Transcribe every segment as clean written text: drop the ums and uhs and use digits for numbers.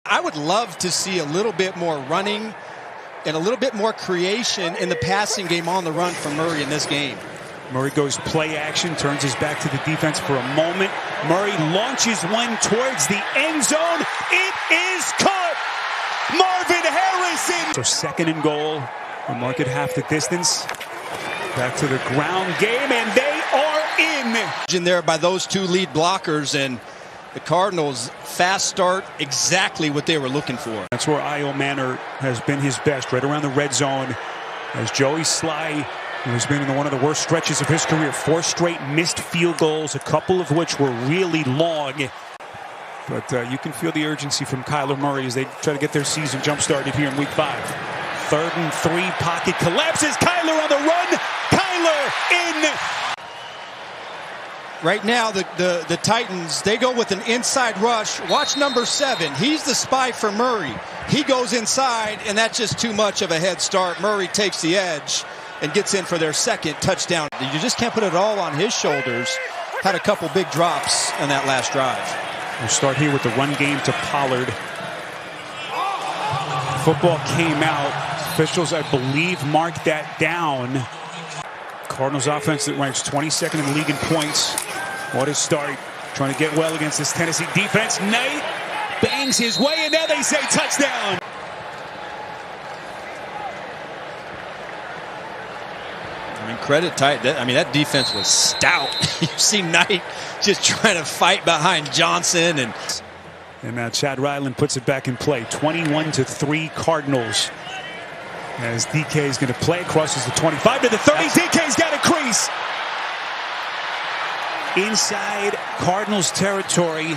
I would love to see a little bit more running and a little bit more creation in the passing game on the run from Murray in this game. Murray goes play action, turns his back to the defense for a moment. Murray launches one towards the end zone. It is caught! Marvin Harrison! So second and goal. The market half the distance. Back to the ground game, and they are in. In there by those two lead blockers, and the Cardinals fast start, exactly what they were looking for. That's where Io Manor has been his best, right around the red zone. As Joey Sly, who has been in one of the worst stretches of his career, 4 straight missed field goals, a couple of which were really long. But you can feel the urgency from Kyler Murray as they try to get their season jump-started here in Week 5. 3rd and 3, pocket collapses. Kyler on the run. Kyler in. Right now, the Titans, they go with an inside rush. Watch number 7. He's the spy for Murray. He goes inside, and that's just too much of a head start. Murray takes the edge and gets in for their second touchdown. You just can't put it all on his shoulders. Had a couple big drops in that last drive. We'll start here with the run game to Pollard. Football came out. Officials, I believe, marked that down. Cardinals offense that ranks 22nd in the league in points. What a start. Trying to get well against this Tennessee defense. Knight bangs his way, and now they say touchdown. I mean, credit tight. That defense was stout. You see Knight just trying to fight behind Johnson. And now Chad Ryland puts it back in play. 21-3 Cardinals. As DK is going to play, crosses the 25 to the 30. DK's got a crease. Inside Cardinals territory.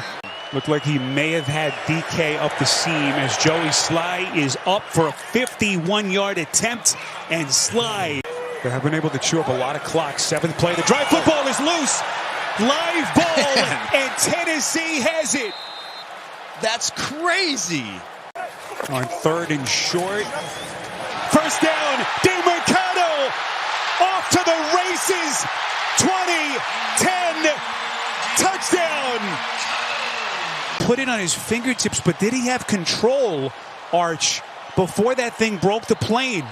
Looked like he may have had DK up the seam as Joey Sly is up for a 51-yard attempt, and Sly. They have been able to chew up a lot of clock. 7th play. The drive football is loose. Live ball, and Tennessee has it. That's crazy. On 3rd and short. First down, DeMercado off to the races. 20-10 touchdown. Put it on his fingertips, but did he have control, Arch, before that thing broke the plane?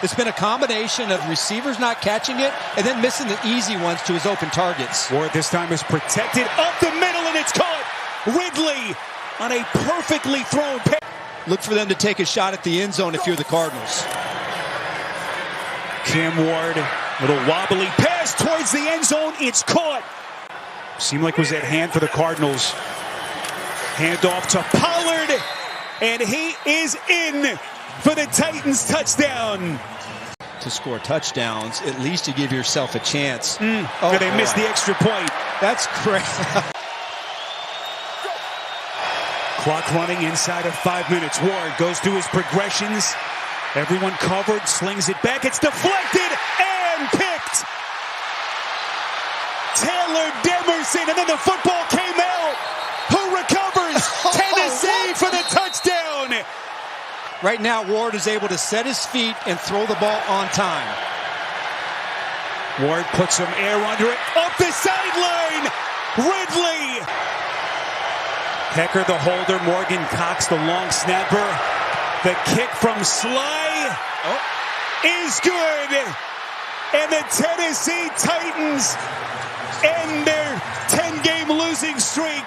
It's been a combination of receivers not catching it and then missing the easy ones to his open targets. Ward this time is protected up the middle, and it's caught. Ridley on a perfectly thrown pass. Look for them to take a shot at the end zone if you're the Cardinals. Cam Ward, little wobbly pass towards the end zone. It's caught. Seemed like it was at hand for the Cardinals. Handoff to Pollard, and he is in for the Titans touchdown. To score touchdowns, at least you give yourself a chance. Oh, they missed the extra point. That's crazy. Clock running inside of 5 minutes. Ward goes through his progressions. Everyone covered, slings it back. It's deflected and picked. Taylor Demerson, and then the football came out. Who recovers? Tennessee for the touchdown. Right now, Ward is able to set his feet and throw the ball on time. Ward puts some air under it. Up the sideline. Ridley. Hecker the holder, Morgan Cox the long snapper. The kick from Sly is good. And the Tennessee Titans end their 10-game losing streak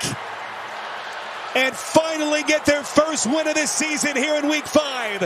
and finally get their first win of the season here in Week 5.